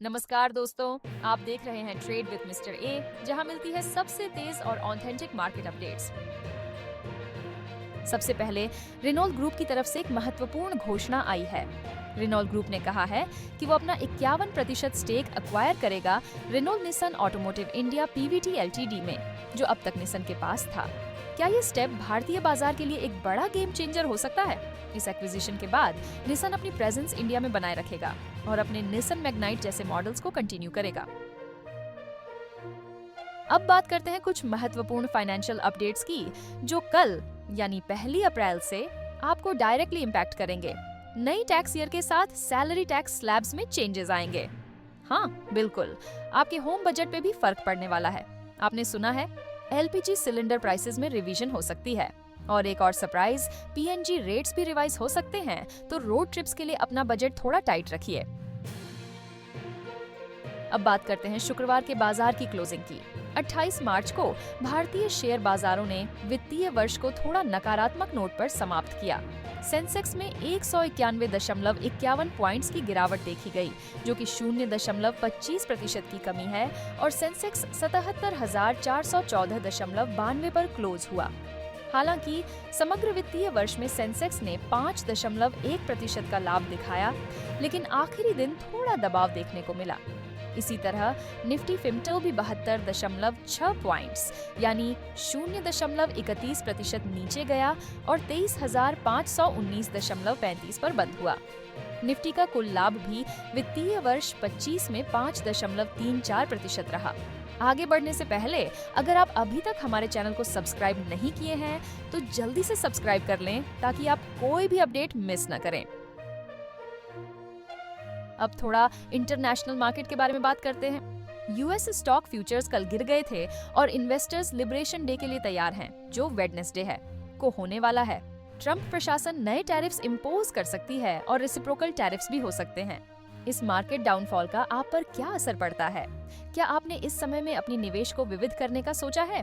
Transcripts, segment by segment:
नमस्कार दोस्तों, आप देख रहे हैं ट्रेड विद मिस्टर ए, जहां मिलती है सबसे तेज और ऑथेंटिक मार्केट अपडेट्स। सबसे पहले रेनॉल्ट ग्रुप की तरफ से एक महत्वपूर्ण घोषणा आई है। रेनॉल्ट ग्रुप ने कहा है कि वो अपना 51% स्टेक एक्वायर करेगा Renault Nissan automotive India PVT LTD में, जो अब तक निसान के पास था। क्या ये स्टेप भारतीय बाजार के लिए एक बड़ा गेम चेंजर हो सकता है? इस एक्विजिशन के बाद निसान अपनी प्रेजेंस इंडिया में बनाए रखेगा और अपने निसान मैग्नाइट जैसे मॉडल्स को कंटिन्यू करेगा। अब बात करते हैं कुछ महत्वपूर्ण फाइनेंशियल अपडेट्स की, जो कल यानी 1 अप्रैल से आपको डायरेक्टली इम्पैक्ट करेंगे। नई टैक्स ईयर के साथ सैलरी टैक्स स्लैब्स में चेंजेस आएंगे। हाँ, बिल्कुल, आपके होम बजट पे भी फर्क पड़ने वाला है। आपने सुना है एलपीजी सिलेंडर प्राइसेस में रिवीजन हो सकती है, और एक और सरप्राइज, पीएनजी रेट्स भी रिवाइज हो सकते हैं। तो रोड ट्रिप्स के लिए अपना बजट थोड़ा टाइट रखिए। अब बात करते हैं शुक्रवार के बाजार की क्लोजिंग की। 28 मार्च को भारतीय शेयर बाजारों ने वित्तीय वर्ष को थोड़ा नकारात्मक नोट पर समाप्त किया। सेंसेक्स में 191.51 पॉइंट्स की गिरावट देखी गई, जो कि 0.25% की कमी है, और सेंसेक्स 77,414.92 पर क्लोज हुआ। हालांकि समग्र वित्तीय वर्ष में सेंसेक्स ने 5.1% का लाभ दिखाया, लेकिन आखिरी दिन थोड़ा दबाव देखने को मिला। इसी तरह निफ्टी फिफ्टी भी 72.6 पॉइंट्स यानी 0.31% नीचे गया और 23,519.35 पर बंद हुआ। निफ्टी का कुल लाभ भी वित्तीय वर्ष 25 में 5.34% रहा। आगे बढ़ने से पहले अगर आप अभी तक हमारे चैनल को सब्सक्राइब नहीं किए हैं तो जल्दी से सब्सक्राइब कर लें, ताकि आप कोई भी अपडेट मिस न करें। अब थोड़ा इंटरनेशनल मार्केट के बारे में बात करते हैं। यूएस स्टॉक फ्यूचर्स कल गिर गए थे और इन्वेस्टर्स लिबरेशन डे के लिए तैयार हैं, जो वेडनेसडे है को होने वाला है। ट्रंप प्रशासन नए टैरिफ्स इम्पोज कर सकती है और रेसिप्रोकल टैरिफ्स भी हो सकते हैं। इस मार्केट डाउनफॉल का आप पर क्या असर पड़ता है? क्या आपने इस समय में अपनी निवेश को विविध करने का सोचा है?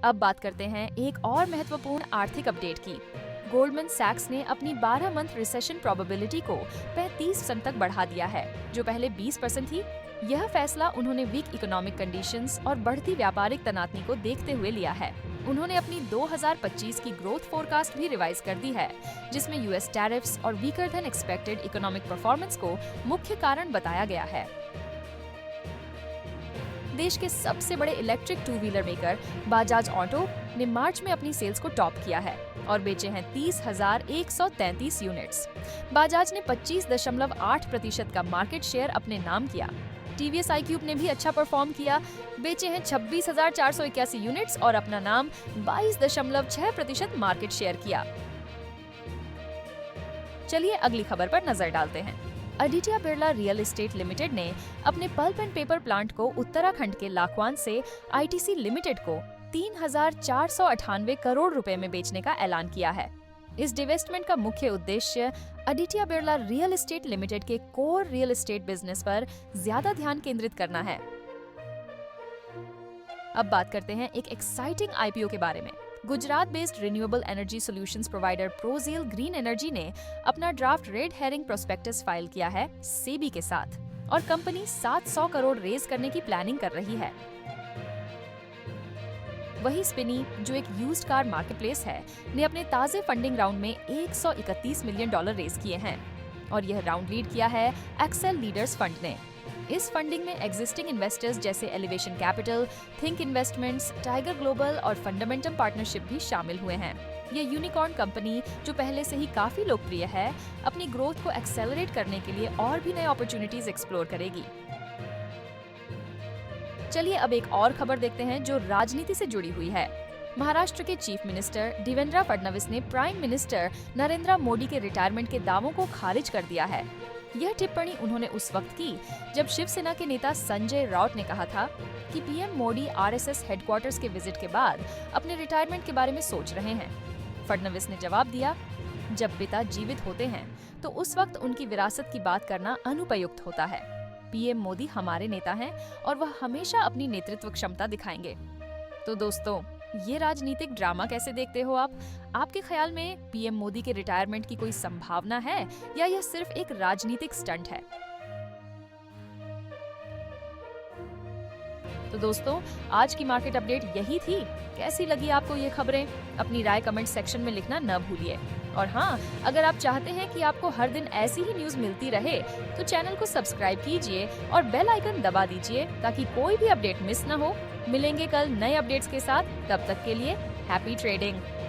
अब बात करते हैं एक और महत्वपूर्ण आर्थिक अपडेट की। गोल्डमैन सैक्स ने अपनी 12 मंथ रिसेशन प्रोबेबिलिटी को 35% तक बढ़ा दिया है, जो पहले 20% थी। यह फैसला उन्होंने वीक इकोनॉमिक कंडीशंस और बढ़ती व्यापारिक तनातनी को देखते हुए लिया है। उन्होंने अपनी 2025 की ग्रोथ फोरकास्ट भी रिवाइज कर दी है, जिसमें यूएस टैरिफ्स और weaker then expected economic performance को मुख्य कारण बताया गया है। देश के सबसे बड़े electric two wheeler maker Bajaj auto ने मार्च में अपनी सेल्स को टॉप किया है और बेचे हैं 30,133 यूनिट्स। बजाज ने 25.8% का मार्केट शेयर अपने नाम किया। टीवीएस iQube ने भी अच्छा परफॉर्म किया, बेचे हैं 26,481 यूनिट्स और अपना नाम 22.6% मार्केट शेयर किया। चलिए अगली खबर पर नजर डालते हैं। Aditya Birla real estate limited ने अपने पल्प एंड पेपर प्लांट को उत्तराखंड के लाखवान से आईटीसी लिमिटेड को 3,498 करोड़ रुपए में बेचने का ऐलान किया है। इस डिवेस्टमेंट का मुख्य उद्देश्य Aditya Birla real estate limited के कोर रियल एस्टेट बिजनेस पर ज्यादा ध्यान केंद्रित करना है। अब बात करते हैं एक एक्साइटिंग आईपीओ के बारे में। Gujarat based renewable energy solutions provider Prozeal green energy ने अपना draft red herring prospectus file किया है सेबी के साथ, और कंपनी 700 करोड़ रेज करने की प्लानिंग कर रही है। वही स्पिनी, जो एक यूज्ड कार मार्केटप्लेस है, ने अपने ताजे फंडिंग राउंड में $131 मिलियन रेज किए हैं, और यह राउंड लीड किया है एक्सेल लीडर्स फंड ने। इस फंडिंग में एग्जिस्टिंग इन्वेस्टर्स जैसे elevation capital, think investments, tiger global और फंडामेंटम पार्टनरशिप भी शामिल हुए हैं। ये यूनिकॉर्न कंपनी, जो पहले से ही काफी लोकप्रिय है, अपनी ग्रोथ को एक्सेलरेट करने के लिए और भी नए अपॉर्चुनिटीज एक्सप्लोर करेगी। चलिए अब एक और खबर देखते हैं जो राजनीति से जुड़ी हुई है। महाराष्ट्र के चीफ मिनिस्टर देवेंद्र फडणवीस ने प्राइम मिनिस्टर नरेंद्र मोदी के रिटायरमेंट के दावों को खारिज कर दिया है। यह टिप्पणी उन्होंने उस वक्त की जब शिवसेना के नेता संजय राउत ने कहा था कि पीएम मोदी आरएसएस हेडक्वार्टर्स के विजिट के बाद अपने रिटायरमेंट के बारे में सोच रहे हैं। फडणवीस ने जवाब दिया, जब पिता जीवित होते हैं तो उस वक्त उनकी विरासत की बात करना अनुपयुक्त होता है। पीएम मोदी हमारे नेता हैं और वह हमेशा अपनी नेतृत्व क्षमता दिखाएंगे। तो दोस्तों, ये राजनीतिक ड्रामा कैसे देखते हो आप? आपके ख्याल में पीएम मोदी के रिटायरमेंट की कोई संभावना है या यह सिर्फ एक राजनीतिक स्टंट है? तो दोस्तों, आज की मार्केट अपडेट यही थी। कैसी लगी आपको ये खबरें? अपनी राय कमेंट सेक्शन में लिखना न भूलिए। और हाँ, अगर आप चाहते हैं कि आपको हर दिन ऐसी ही न्यूज़ मिलती रहे, तो चैनल को सब्सक्राइब कीजिए और बेल आइकन दबा दीजिए ताकि कोई भी अपडेट मिस न हो। मिलेंगे कल नए अपडेट्स के साथ, तब तक के लिए हैप्पी ट्रेडिंग।